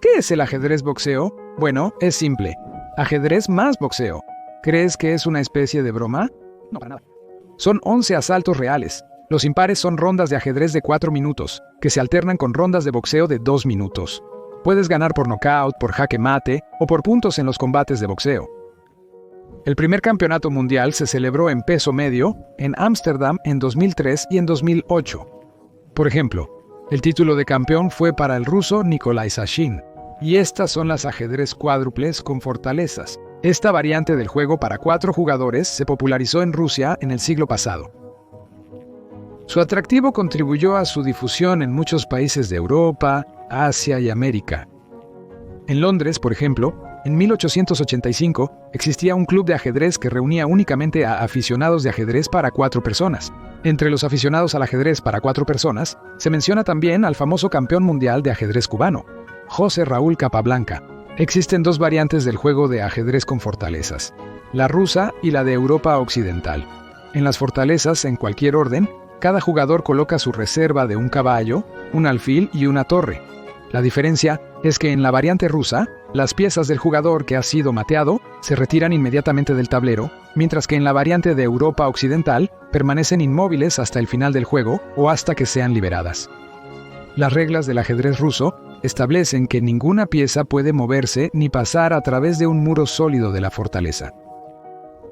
¿Qué es el ajedrez boxeo? Bueno, es simple. Ajedrez más boxeo. ¿Crees que es una especie de broma? No, para nada. Son 11 asaltos reales. Los impares son rondas de ajedrez de 4 minutos, que se alternan con rondas de boxeo de 2 minutos. Puedes ganar por nocaut, por jaque mate o por puntos en los combates de boxeo. El primer campeonato mundial se celebró en peso medio en Ámsterdam en 2003 y en 2008. Por ejemplo, el título de campeón fue para el ruso Nikolai Sashin. Y estas son las ajedrez cuádruples con fortalezas. Esta variante del juego para 4 jugadores se popularizó en Rusia en el siglo pasado. Su atractivo contribuyó a su difusión en muchos países de Europa, Asia y América. En Londres, por ejemplo, en 1885 existía un club de ajedrez que reunía únicamente a aficionados de ajedrez para 4 personas. Entre los aficionados al ajedrez para 4 personas, se menciona también al famoso campeón mundial de ajedrez cubano, José Raúl Capablanca. Existen 2 variantes del juego de ajedrez con fortalezas, la rusa y la de Europa Occidental. En las fortalezas, en cualquier orden, cada jugador coloca su reserva de un caballo, un alfil y una torre. La diferencia es que en la variante rusa, las piezas del jugador que ha sido mateado se retiran inmediatamente del tablero, mientras que en la variante de Europa Occidental permanecen inmóviles hasta el final del juego o hasta que sean liberadas. Las reglas del ajedrez ruso establecen que ninguna pieza puede moverse ni pasar a través de un muro sólido de la fortaleza.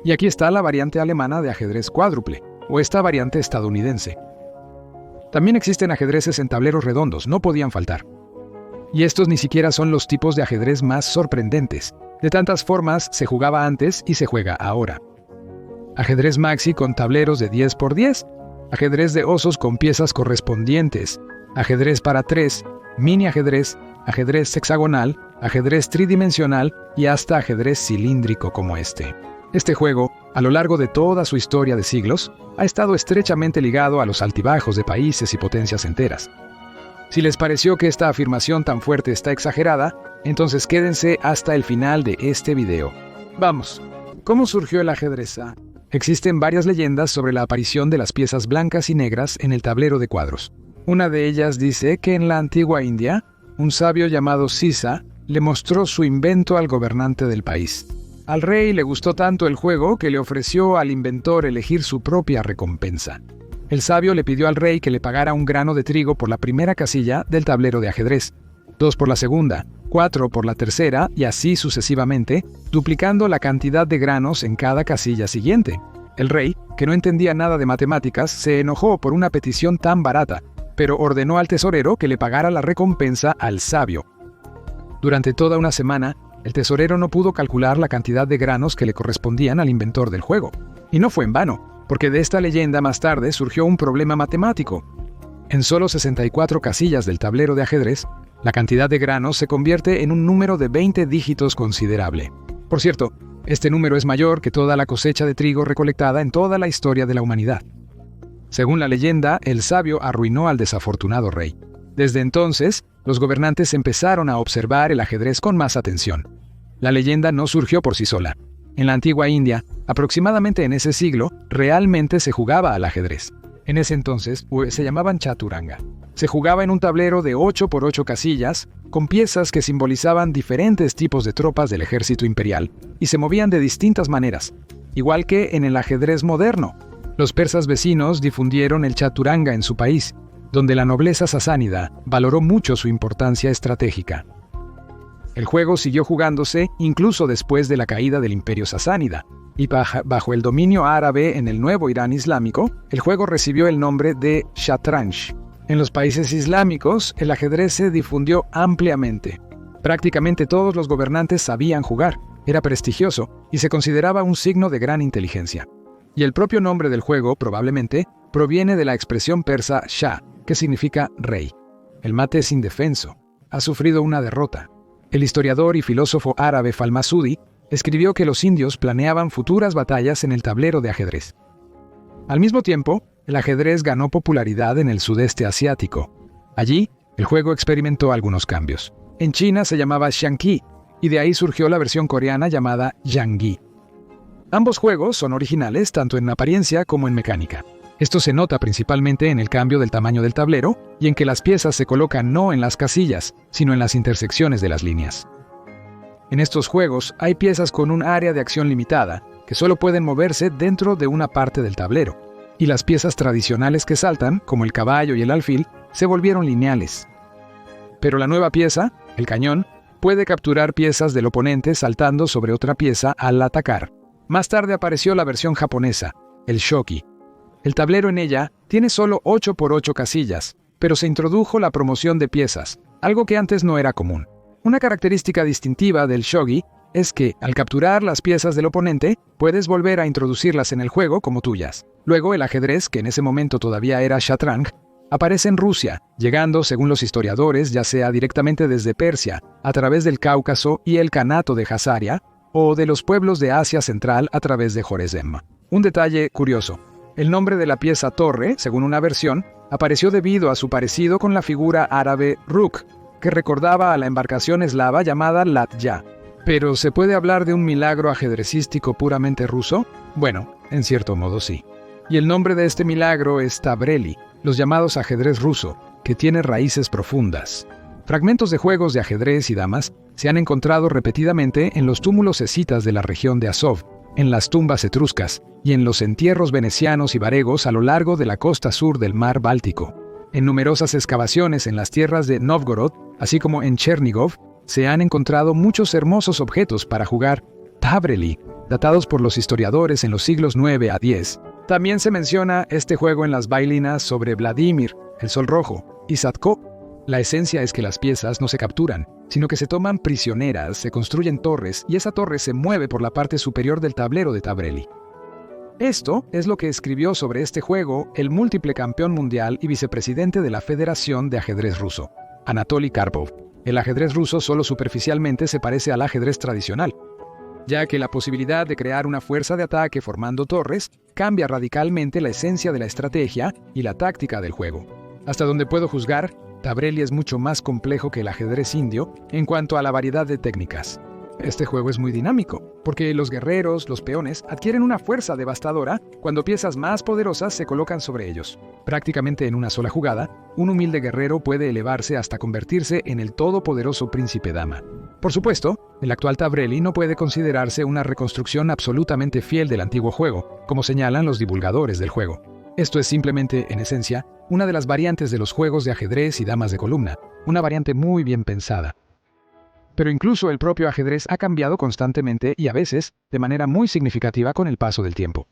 Y aquí está la variante alemana de ajedrez cuádruple, o esta variante estadounidense. También existen ajedrezes en tableros redondos, no podían faltar. Y estos ni siquiera son los tipos de ajedrez más sorprendentes. De tantas formas se jugaba antes y se juega ahora. Ajedrez maxi con tableros de 10 por 10, ajedrez de osos con piezas correspondientes, ajedrez para 3, mini ajedrez, ajedrez hexagonal, ajedrez tridimensional y hasta ajedrez cilíndrico como este. Este juego, a lo largo de toda su historia de siglos, ha estado estrechamente ligado a los altibajos de países y potencias enteras. Si les pareció que esta afirmación tan fuerte está exagerada, entonces quédense hasta el final de este video. Vamos, ¿cómo surgió el ajedrez? Existen varias leyendas sobre la aparición de las piezas blancas y negras en el tablero de cuadros. Una de ellas dice que en la antigua India, un sabio llamado Sisa le mostró su invento al gobernante del país. Al rey le gustó tanto el juego que le ofreció al inventor elegir su propia recompensa. El sabio le pidió al rey que le pagara un grano de trigo por la primera casilla del tablero de ajedrez, 2 por la segunda, 4 por la tercera y así sucesivamente, duplicando la cantidad de granos en cada casilla siguiente. El rey, que no entendía nada de matemáticas, se enojó por una petición tan barata, pero ordenó al tesorero que le pagara la recompensa al sabio. Durante toda una semana, el tesorero no pudo calcular la cantidad de granos que le correspondían al inventor del juego. Y no fue en vano, porque de esta leyenda más tarde surgió un problema matemático. En solo 64 casillas del tablero de ajedrez, la cantidad de granos se convierte en un número de 20 dígitos considerable. Por cierto, este número es mayor que toda la cosecha de trigo recolectada en toda la historia de la humanidad. Según la leyenda, el sabio arruinó al desafortunado rey. Desde entonces, los gobernantes empezaron a observar el ajedrez con más atención. La leyenda no surgió por sí sola. En la antigua India, aproximadamente en ese siglo, realmente se jugaba al ajedrez. En ese entonces, se llamaban chaturanga. Se jugaba en un tablero de 8 por 8 casillas, con piezas que simbolizaban diferentes tipos de tropas del ejército imperial, y se movían de distintas maneras, igual que en el ajedrez moderno. Los persas vecinos difundieron el chaturanga en su país, donde la nobleza sasánida valoró mucho su importancia estratégica. El juego siguió jugándose incluso después de la caída del imperio sasánida, y bajo el dominio árabe en el nuevo Irán islámico, el juego recibió el nombre de Shatranj. En los países islámicos, el ajedrez se difundió ampliamente. Prácticamente todos los gobernantes sabían jugar, era prestigioso y se consideraba un signo de gran inteligencia. Y el propio nombre del juego, probablemente, proviene de la expresión persa Shah, que significa rey. El mate es indefenso, ha sufrido una derrota. El historiador y filósofo árabe Falmasudi escribió que los indios planeaban futuras batallas en el tablero de ajedrez. Al mismo tiempo, el ajedrez ganó popularidad en el sudeste asiático. Allí, el juego experimentó algunos cambios. En China se llamaba Xiangqi, y de ahí surgió la versión coreana llamada Yangui. Ambos juegos son originales tanto en apariencia como en mecánica. Esto se nota principalmente en el cambio del tamaño del tablero y en que las piezas se colocan no en las casillas, sino en las intersecciones de las líneas. En estos juegos hay piezas con un área de acción limitada, que solo pueden moverse dentro de una parte del tablero, y las piezas tradicionales que saltan, como el caballo y el alfil, se volvieron lineales. Pero la nueva pieza, el cañón, puede capturar piezas del oponente saltando sobre otra pieza al atacar. Más tarde apareció la versión japonesa, el shogi. El tablero en ella tiene solo 8 por 8 casillas, pero se introdujo la promoción de piezas, algo que antes no era común. Una característica distintiva del shogi es que, al capturar las piezas del oponente, puedes volver a introducirlas en el juego como tuyas. Luego, el ajedrez, que en ese momento todavía era Shatrang, aparece en Rusia, llegando, según los historiadores, ya sea directamente desde Persia, a través del Cáucaso y el Kanato de Jazaria, o de los pueblos de Asia Central a través de Jorezm. Un detalle curioso. El nombre de la pieza torre, según una versión, apareció debido a su parecido con la figura árabe Ruk, que recordaba a la embarcación eslava llamada Latya. ¿Pero se puede hablar de un milagro ajedrecístico puramente ruso? Bueno, en cierto modo sí. Y el nombre de este milagro es Tabreli, los llamados ajedrez ruso, que tiene raíces profundas. Fragmentos de juegos de ajedrez y damas se han encontrado repetidamente en los túmulos escitas de la región de Azov, en las tumbas etruscas y en los entierros venecianos y varegos a lo largo de la costa sur del mar Báltico. En numerosas excavaciones en las tierras de Novgorod, así como en Chernigov, se han encontrado muchos hermosos objetos para jugar Tabreli, datados por los historiadores en los siglos 9 a 10. También se menciona este juego en las bailinas sobre Vladimir, el Sol Rojo, y Sadko. La esencia es que las piezas no se capturan, sino que se toman prisioneras, se construyen torres y esa torre se mueve por la parte superior del tablero de Tabreli. Esto es lo que escribió sobre este juego el múltiple campeón mundial y vicepresidente de la Federación de Ajedrez Ruso, Anatoly Karpov. El ajedrez ruso solo superficialmente se parece al ajedrez tradicional, ya que la posibilidad de crear una fuerza de ataque formando torres cambia radicalmente la esencia de la estrategia y la táctica del juego. Hasta donde puedo juzgar, Tabreli es mucho más complejo que el ajedrez indio en cuanto a la variedad de técnicas. Este juego es muy dinámico, porque los guerreros, los peones, adquieren una fuerza devastadora cuando piezas más poderosas se colocan sobre ellos. Prácticamente en una sola jugada, un humilde guerrero puede elevarse hasta convertirse en el todopoderoso príncipe dama. Por supuesto, el actual Tabreli no puede considerarse una reconstrucción absolutamente fiel del antiguo juego, como señalan los divulgadores del juego. Esto es simplemente, en esencia, una de las variantes de los juegos de ajedrez y damas de columna, una variante muy bien pensada. Pero incluso el propio ajedrez ha cambiado constantemente y a veces de manera muy significativa con el paso del tiempo.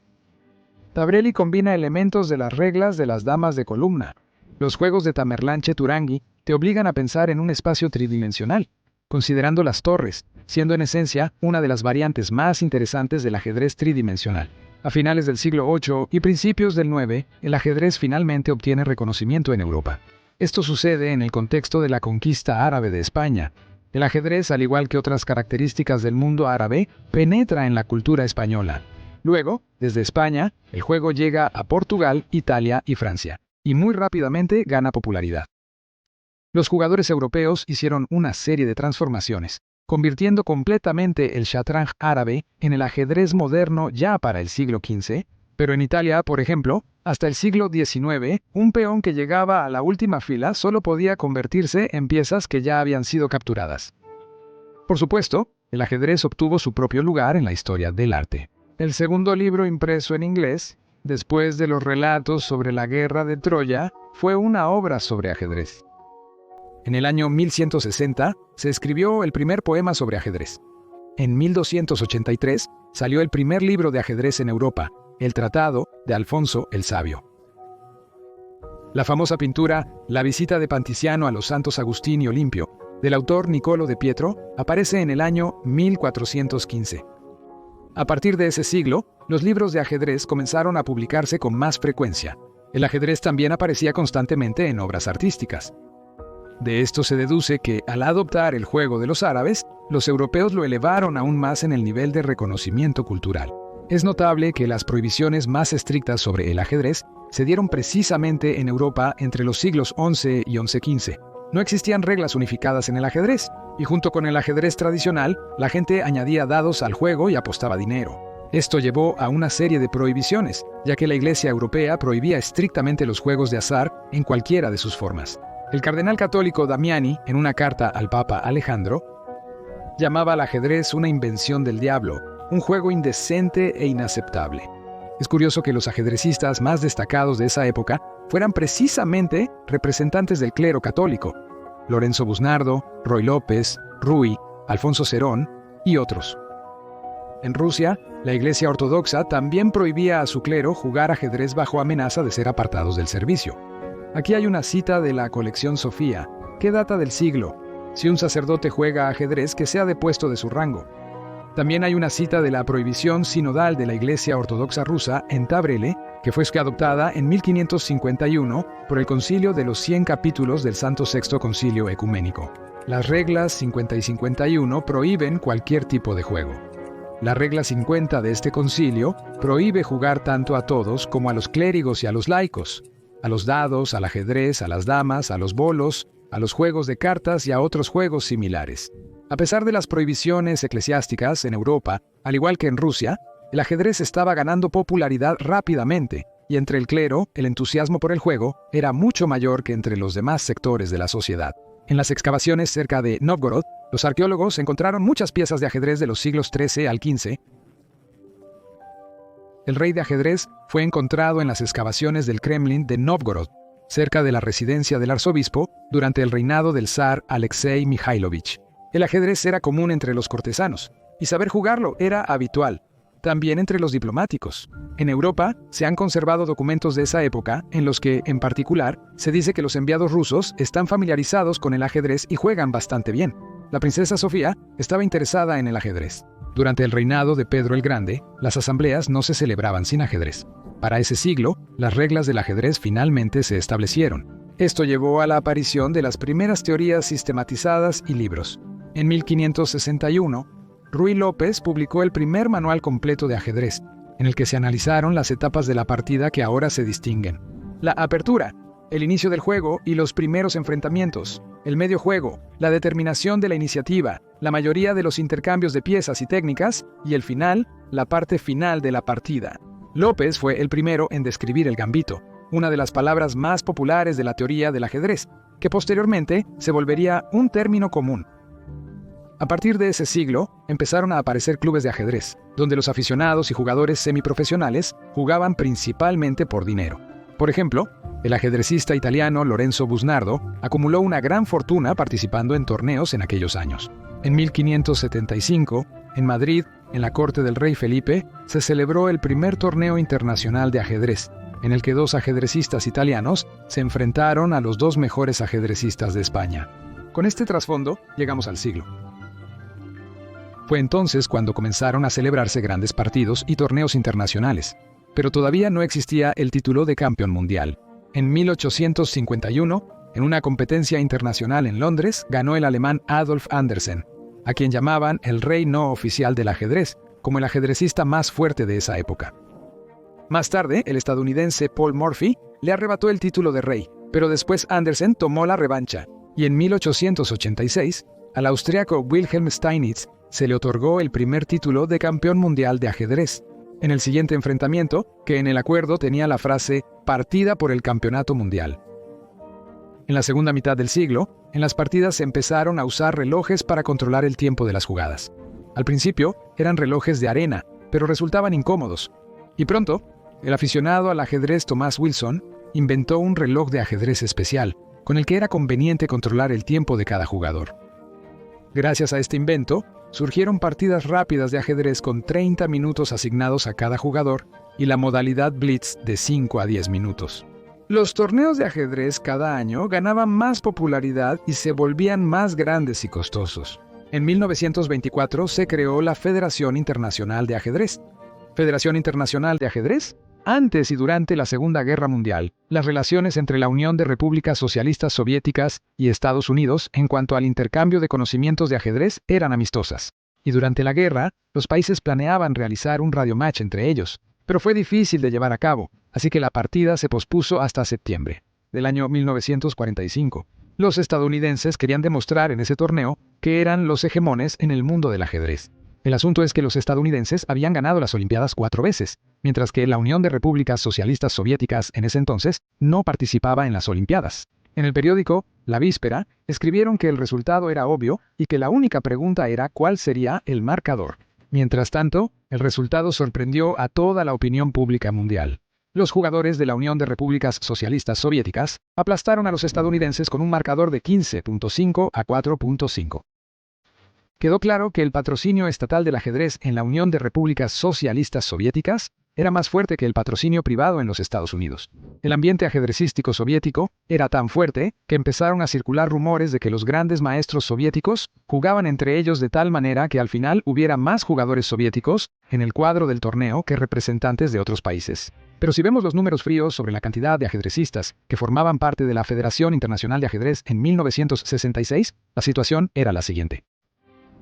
Tabreli combina elementos de las reglas de las damas de columna. Los juegos de Tamerlán-Cheturangi te obligan a pensar en un espacio tridimensional, considerando las torres, siendo en esencia una de las variantes más interesantes del ajedrez tridimensional. A finales del siglo VIII y principios del IX, el ajedrez finalmente obtiene reconocimiento en Europa. Esto sucede en el contexto de la conquista árabe de España. El ajedrez, al igual que otras características del mundo árabe, penetra en la cultura española. Luego, desde España, el juego llega a Portugal, Italia y Francia, y muy rápidamente gana popularidad. Los jugadores europeos hicieron una serie de transformaciones, convirtiendo completamente el Shatrang árabe en el ajedrez moderno ya para el siglo XV, pero en Italia, por ejemplo, hasta el siglo XIX, un peón que llegaba a la última fila solo podía convertirse en piezas que ya habían sido capturadas. Por supuesto, el ajedrez obtuvo su propio lugar en la historia del arte. El segundo libro impreso en inglés, después de los relatos sobre la guerra de Troya, fue una obra sobre ajedrez. En el año 1160 se escribió el primer poema sobre ajedrez. En 1283 salió el primer libro de ajedrez en Europa, el Tratado de Alfonso el Sabio. La famosa pintura La visita de Panticiano a los santos Agustín y Olimpio, del autor Niccolò de Pietro, aparece en el año 1415. A partir de ese siglo, los libros de ajedrez comenzaron a publicarse con más frecuencia. El ajedrez también aparecía constantemente en obras artísticas. De esto se deduce que, al adoptar el juego de los árabes, los europeos lo elevaron aún más en el nivel de reconocimiento cultural. Es notable que las prohibiciones más estrictas sobre el ajedrez se dieron precisamente en Europa entre los siglos XI y XI-XV. No existían reglas unificadas en el ajedrez, y junto con el ajedrez tradicional, la gente añadía dados al juego y apostaba dinero. Esto llevó a una serie de prohibiciones, ya que la Iglesia europea prohibía estrictamente los juegos de azar en cualquiera de sus formas. El cardenal católico Damiani, en una carta al Papa Alejandro, llamaba al ajedrez una invención del diablo, un juego indecente e inaceptable. Es curioso que los ajedrecistas más destacados de esa época fueran precisamente representantes del clero católico: Lorenzo Busnardo, Ruy López, Ruy, Alfonso Cerón y otros. En Rusia, la Iglesia Ortodoxa también prohibía a su clero jugar ajedrez bajo amenaza de ser apartados del servicio. Aquí hay una cita de la colección Sofía, que data del siglo: si un sacerdote juega ajedrez, que sea depuesto de su rango. También hay una cita de la prohibición sinodal de la Iglesia Ortodoxa rusa en Tabrele, que fue adoptada en 1551 por el Concilio de los 100 capítulos del Santo Sexto Concilio Ecuménico. Las reglas 50 y 51 prohíben cualquier tipo de juego. La regla 50 de este concilio prohíbe jugar tanto a todos como a los clérigos y a los laicos, a los dados, al ajedrez, a las damas, a los bolos, a los juegos de cartas y a otros juegos similares. A pesar de las prohibiciones eclesiásticas en Europa, al igual que en Rusia, el ajedrez estaba ganando popularidad rápidamente, y entre el clero, el entusiasmo por el juego era mucho mayor que entre los demás sectores de la sociedad. En las excavaciones cerca de Novgorod, los arqueólogos encontraron muchas piezas de ajedrez de los siglos XIII al XV. El rey de ajedrez fue encontrado en las excavaciones del Kremlin de Novgorod, cerca de la residencia del arzobispo, durante el reinado del zar Alexei Mikhailovich. El ajedrez era común entre los cortesanos, y saber jugarlo era habitual, también entre los diplomáticos. En Europa se han conservado documentos de esa época en los que, en particular, se dice que los enviados rusos están familiarizados con el ajedrez y juegan bastante bien. La princesa Sofía estaba interesada en el ajedrez. Durante el reinado de Pedro el Grande, las asambleas no se celebraban sin ajedrez. Para ese siglo, las reglas del ajedrez finalmente se establecieron. Esto llevó a la aparición de las primeras teorías sistematizadas y libros. En 1561, Ruy López publicó el primer manual completo de ajedrez, en el que se analizaron las etapas de la partida que ahora se distinguen: la apertura, el inicio del juego y los primeros enfrentamientos, el medio juego, la determinación de la iniciativa, la mayoría de los intercambios de piezas y técnicas, y el final, la parte final de la partida. López fue el primero en describir el gambito, una de las palabras más populares de la teoría del ajedrez, que posteriormente se volvería un término común. A partir de ese siglo, empezaron a aparecer clubes de ajedrez, donde los aficionados y jugadores semiprofesionales jugaban principalmente por dinero. Por ejemplo, el ajedrecista italiano Lorenzo Busnardo acumuló una gran fortuna participando en torneos en aquellos años. En 1575, en Madrid, en la corte del rey Felipe, se celebró el primer torneo internacional de ajedrez, en el que dos ajedrecistas italianos se enfrentaron a los dos mejores ajedrecistas de España. Con este trasfondo, llegamos al siglo. Fue entonces cuando comenzaron a celebrarse grandes partidos y torneos internacionales, pero todavía no existía el título de campeón mundial. En 1851, en una competencia internacional en Londres, ganó el alemán Adolf Anderssen, a quien llamaban el rey no oficial del ajedrez, como el ajedrecista más fuerte de esa época. Más tarde, el estadounidense Paul Morphy le arrebató el título de rey, pero después Anderssen tomó la revancha, y en 1886, al austriaco Wilhelm Steinitz se le otorgó el primer título de campeón mundial de ajedrez. En el siguiente enfrentamiento, que en el acuerdo tenía la frase «partida por el campeonato mundial». En la segunda mitad del siglo, en las partidas se empezaron a usar relojes para controlar el tiempo de las jugadas. Al principio, eran relojes de arena, pero resultaban incómodos. Y pronto, el aficionado al ajedrez Thomas Wilson inventó un reloj de ajedrez especial, con el que era conveniente controlar el tiempo de cada jugador. Gracias a este invento, surgieron partidas rápidas de ajedrez con 30 minutos asignados a cada jugador y la modalidad Blitz de 5 a 10 minutos. Los torneos de ajedrez cada año ganaban más popularidad y se volvían más grandes y costosos. En 1924 se creó la Federación Internacional de Ajedrez. ¿Federación Internacional de Ajedrez? Antes y durante la Segunda Guerra Mundial, las relaciones entre la Unión de Repúblicas Socialistas Soviéticas y Estados Unidos en cuanto al intercambio de conocimientos de ajedrez eran amistosas. Y durante la guerra, los países planeaban realizar un radiomatch entre ellos, pero fue difícil de llevar a cabo, así que la partida se pospuso hasta septiembre del año 1945. Los estadounidenses querían demostrar en ese torneo que eran los hegemones en el mundo del ajedrez. El asunto es que los estadounidenses habían ganado las Olimpiadas 4 veces, mientras que la Unión de Repúblicas Socialistas Soviéticas en ese entonces no participaba en las Olimpiadas. En el periódico, La Víspera, escribieron que el resultado era obvio y que la única pregunta era cuál sería el marcador. Mientras tanto, el resultado sorprendió a toda la opinión pública mundial. Los jugadores de la Unión de Repúblicas Socialistas Soviéticas aplastaron a los estadounidenses con un marcador de 15.5 a 4.5. Quedó claro que el patrocinio estatal del ajedrez en la Unión de Repúblicas Socialistas Soviéticas era más fuerte que el patrocinio privado en los Estados Unidos. El ambiente ajedrecístico soviético era tan fuerte que empezaron a circular rumores de que los grandes maestros soviéticos jugaban entre ellos de tal manera que al final hubiera más jugadores soviéticos en el cuadro del torneo que representantes de otros países. Pero si vemos los números fríos sobre la cantidad de ajedrecistas que formaban parte de la Federación Internacional de Ajedrez en 1966, la situación era la siguiente.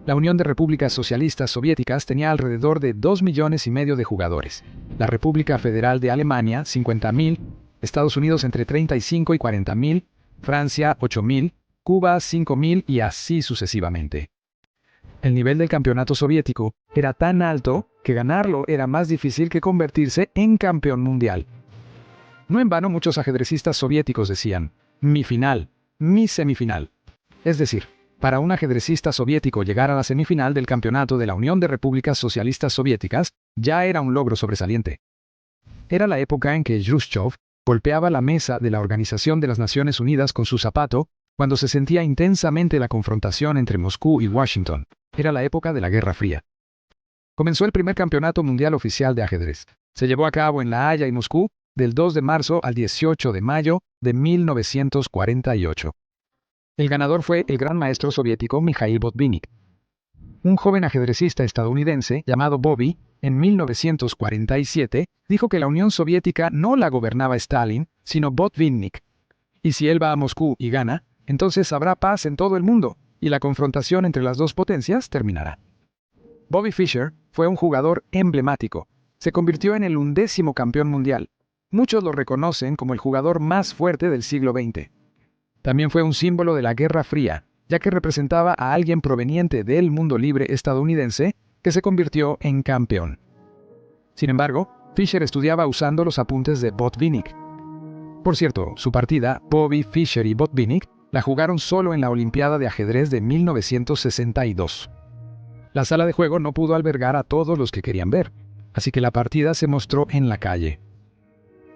La Unión de Repúblicas Socialistas Soviéticas tenía alrededor de 2,5 millones de jugadores. La República Federal de Alemania, 50.000, Estados Unidos entre 35 y 40.000, Francia, 8.000, Cuba, 5.000 y así sucesivamente. El nivel del campeonato soviético era tan alto que ganarlo era más difícil que convertirse en campeón mundial. No en vano muchos ajedrecistas soviéticos decían, mi final, mi semifinal. Es decir, para un ajedrecista soviético llegar a la semifinal del campeonato de la Unión de Repúblicas Socialistas Soviéticas ya era un logro sobresaliente. Era la época en que Khrushchev golpeaba la mesa de la Organización de las Naciones Unidas con su zapato cuando se sentía intensamente la confrontación entre Moscú y Washington. Era la época de la Guerra Fría. Comenzó el primer campeonato mundial oficial de ajedrez. Se llevó a cabo en La Haya y Moscú del 2 de marzo al 18 de mayo de 1948. El ganador fue el gran maestro soviético Mikhail Botvinnik. Un joven ajedrecista estadounidense llamado Bobby, en 1947, dijo que la Unión Soviética no la gobernaba Stalin, sino Botvinnik. Y si él va a Moscú y gana, entonces habrá paz en todo el mundo, y la confrontación entre las dos potencias terminará. Bobby Fischer fue un jugador emblemático. Se convirtió en el 11º campeón mundial. Muchos lo reconocen como el jugador más fuerte del siglo XX. También fue un símbolo de la Guerra Fría, ya que representaba a alguien proveniente del mundo libre estadounidense que se convirtió en campeón. Sin embargo, Fischer estudiaba usando los apuntes de Botvinnik. Por cierto, su partida, Bobby, Fischer y Botvinnik, la jugaron solo en la Olimpiada de Ajedrez de 1962. La sala de juego no pudo albergar a todos los que querían ver, así que la partida se mostró en la calle.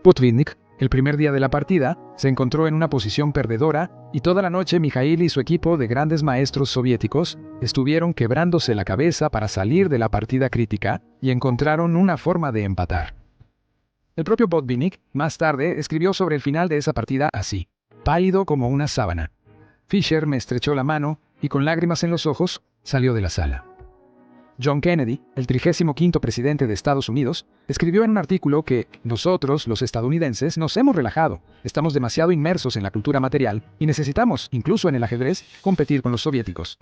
Botvinnik, el primer día de la partida, se encontró en una posición perdedora y toda la noche Mikhail y su equipo de grandes maestros soviéticos estuvieron quebrándose la cabeza para salir de la partida crítica y encontraron una forma de empatar. El propio Botvinnik, más tarde, escribió sobre el final de esa partida así: pálido como una sábana. Fischer me estrechó la mano y con lágrimas en los ojos salió de la sala. John Kennedy, el 35º presidente de Estados Unidos, escribió en un artículo que nosotros, los estadounidenses, nos hemos relajado, estamos demasiado inmersos en la cultura material y necesitamos, incluso en el ajedrez, competir con los soviéticos.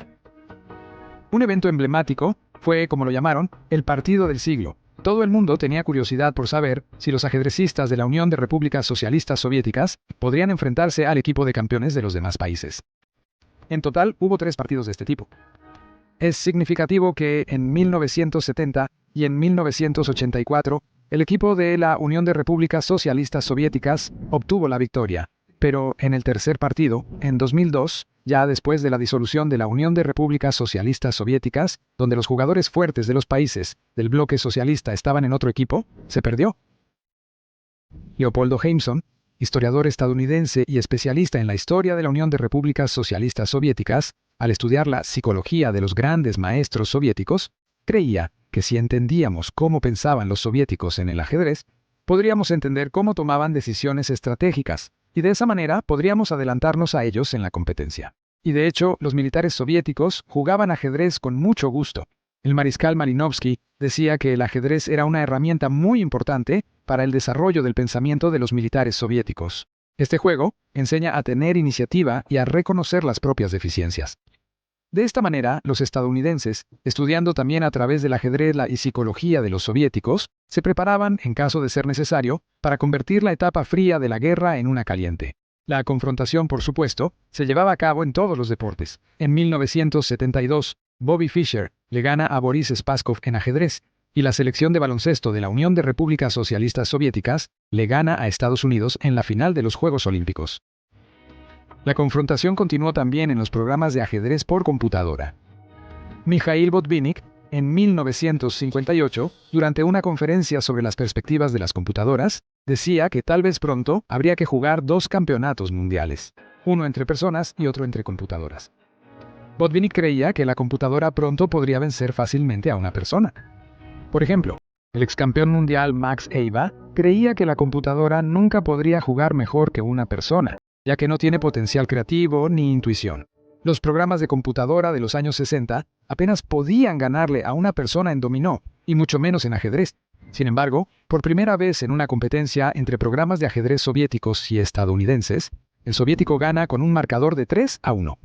Un evento emblemático fue, como lo llamaron, el partido del siglo. Todo el mundo tenía curiosidad por saber si los ajedrecistas de la Unión de Repúblicas Socialistas Soviéticas podrían enfrentarse al equipo de campeones de los demás países. En total, hubo 3 partidos de este tipo. Es significativo que en 1970 y en 1984 el equipo de la Unión de Repúblicas Socialistas Soviéticas obtuvo la victoria, pero en el tercer partido, en 2002, ya después de la disolución de la Unión de Repúblicas Socialistas Soviéticas, donde los jugadores fuertes de los países del bloque socialista estaban en otro equipo, se perdió. Leopoldo Heimson, historiador estadounidense y especialista en la historia de la Unión de Repúblicas Socialistas Soviéticas, al estudiar la psicología de los grandes maestros soviéticos, creía que si entendíamos cómo pensaban los soviéticos en el ajedrez, podríamos entender cómo tomaban decisiones estratégicas, y de esa manera podríamos adelantarnos a ellos en la competencia. Y de hecho, los militares soviéticos jugaban ajedrez con mucho gusto. El mariscal Malinovsky decía que el ajedrez era una herramienta muy importante para el desarrollo del pensamiento de los militares soviéticos. Este juego enseña a tener iniciativa y a reconocer las propias deficiencias. De esta manera, los estadounidenses, estudiando también a través del ajedrez la psicología de los soviéticos, se preparaban, en caso de ser necesario, para convertir la etapa fría de la guerra en una caliente. La confrontación, por supuesto, se llevaba a cabo en todos los deportes. En 1972, Bobby Fischer, le gana a Boris Spassky en ajedrez, y la selección de baloncesto de la Unión de Repúblicas Socialistas Soviéticas le gana a Estados Unidos en la final de los Juegos Olímpicos. La confrontación continuó también en los programas de ajedrez por computadora. Mikhail Botvinnik, en 1958, durante una conferencia sobre las perspectivas de las computadoras, decía que tal vez pronto habría que jugar 2 campeonatos mundiales, uno entre personas y otro entre computadoras. Botvinnik creía que la computadora pronto podría vencer fácilmente a una persona. Por ejemplo, el ex campeón mundial Max Eiva creía que la computadora nunca podría jugar mejor que una persona, ya que no tiene potencial creativo ni intuición. Los programas de computadora de los años 60 apenas podían ganarle a una persona en dominó, y mucho menos en ajedrez. Sin embargo, por primera vez en una competencia entre programas de ajedrez soviéticos y estadounidenses, el soviético gana con un marcador de 3-1.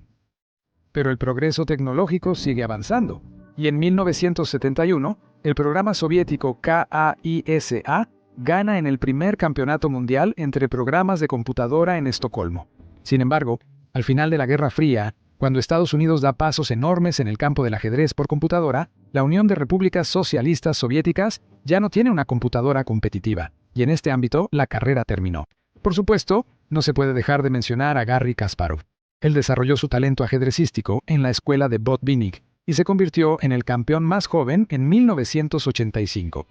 Pero el progreso tecnológico sigue avanzando, y en 1971, el programa soviético KAISA gana en el primer campeonato mundial entre programas de computadora en Estocolmo. Sin embargo, al final de la Guerra Fría, cuando Estados Unidos da pasos enormes en el campo del ajedrez por computadora, la Unión de Repúblicas Socialistas Soviéticas ya no tiene una computadora competitiva, y en este ámbito la carrera terminó. Por supuesto, no se puede dejar de mencionar a Garry Kasparov. Él desarrolló su talento ajedrecístico en la escuela de Botvinnik y se convirtió en el campeón más joven en 1985.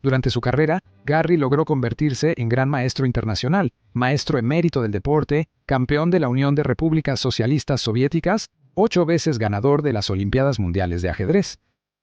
Durante su carrera, Garry logró convertirse en gran maestro internacional, maestro emérito del deporte, campeón de la Unión de Repúblicas Socialistas Soviéticas, 8 veces ganador de las Olimpiadas Mundiales de Ajedrez,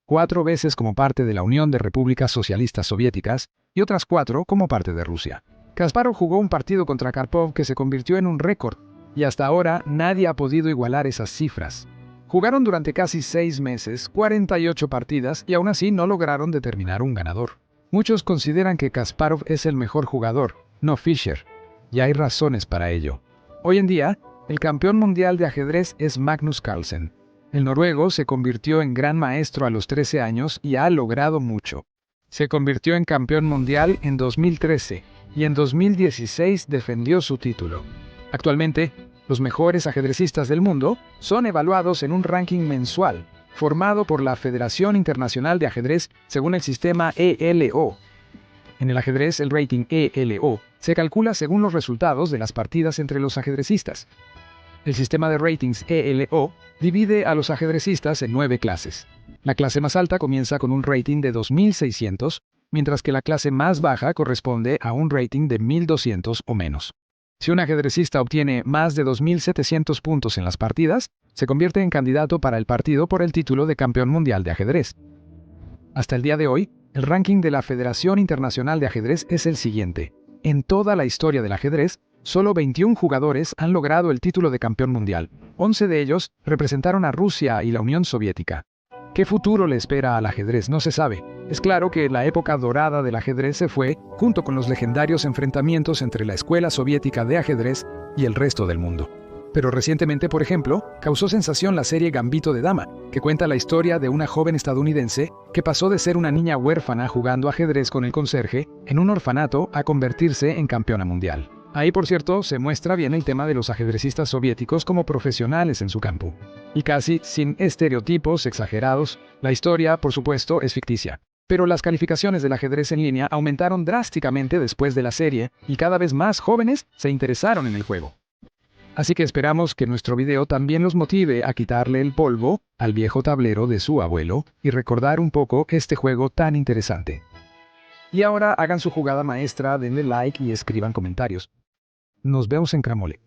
4 veces como parte de la Unión de Repúblicas Socialistas Soviéticas y otras 4 como parte de Rusia. Kasparov jugó un partido contra Karpov que se convirtió en un récord, y hasta ahora nadie ha podido igualar esas cifras. Jugaron durante casi 6 meses, 48 partidas, y aún así no lograron determinar un ganador. Muchos consideran que Kasparov es el mejor jugador, no Fischer, y hay razones para ello. Hoy en día, el campeón mundial de ajedrez es Magnus Carlsen. El noruego se convirtió en gran maestro a los 13 años y ha logrado mucho. Se convirtió en campeón mundial en 2013 y en 2016 defendió su título. Actualmente, los mejores ajedrecistas del mundo son evaluados en un ranking mensual, formado por la Federación Internacional de Ajedrez según el sistema ELO. En el ajedrez, el rating ELO se calcula según los resultados de las partidas entre los ajedrecistas. El sistema de ratings ELO divide a los ajedrecistas en 9 clases. La clase más alta comienza con un rating de 2600, mientras que la clase más baja corresponde a un rating de 1200 o menos. Si un ajedrecista obtiene más de 2700 puntos en las partidas, se convierte en candidato para el partido por el título de campeón mundial de ajedrez. Hasta el día de hoy, el ranking de la Federación Internacional de Ajedrez es el siguiente. En toda la historia del ajedrez, solo 21 jugadores han logrado el título de campeón mundial. 11 de ellos representaron a Rusia y la Unión Soviética. ¿Qué futuro le espera al ajedrez? No se sabe. Es claro que la época dorada del ajedrez se fue, junto con los legendarios enfrentamientos entre la escuela soviética de ajedrez y el resto del mundo. Pero recientemente, por ejemplo, causó sensación la serie Gambito de Dama, que cuenta la historia de una joven estadounidense que pasó de ser una niña huérfana jugando ajedrez con el conserje en un orfanato a convertirse en campeona mundial. Ahí, por cierto, se muestra bien el tema de los ajedrecistas soviéticos como profesionales en su campo. Y casi sin estereotipos exagerados, la historia, por supuesto, es ficticia. Pero las calificaciones del ajedrez en línea aumentaron drásticamente después de la serie y cada vez más jóvenes se interesaron en el juego. Así que esperamos que nuestro video también los motive a quitarle el polvo al viejo tablero de su abuelo y recordar un poco este juego tan interesante. Y ahora hagan su jugada maestra, denle like y escriban comentarios. Nos vemos en Cramole.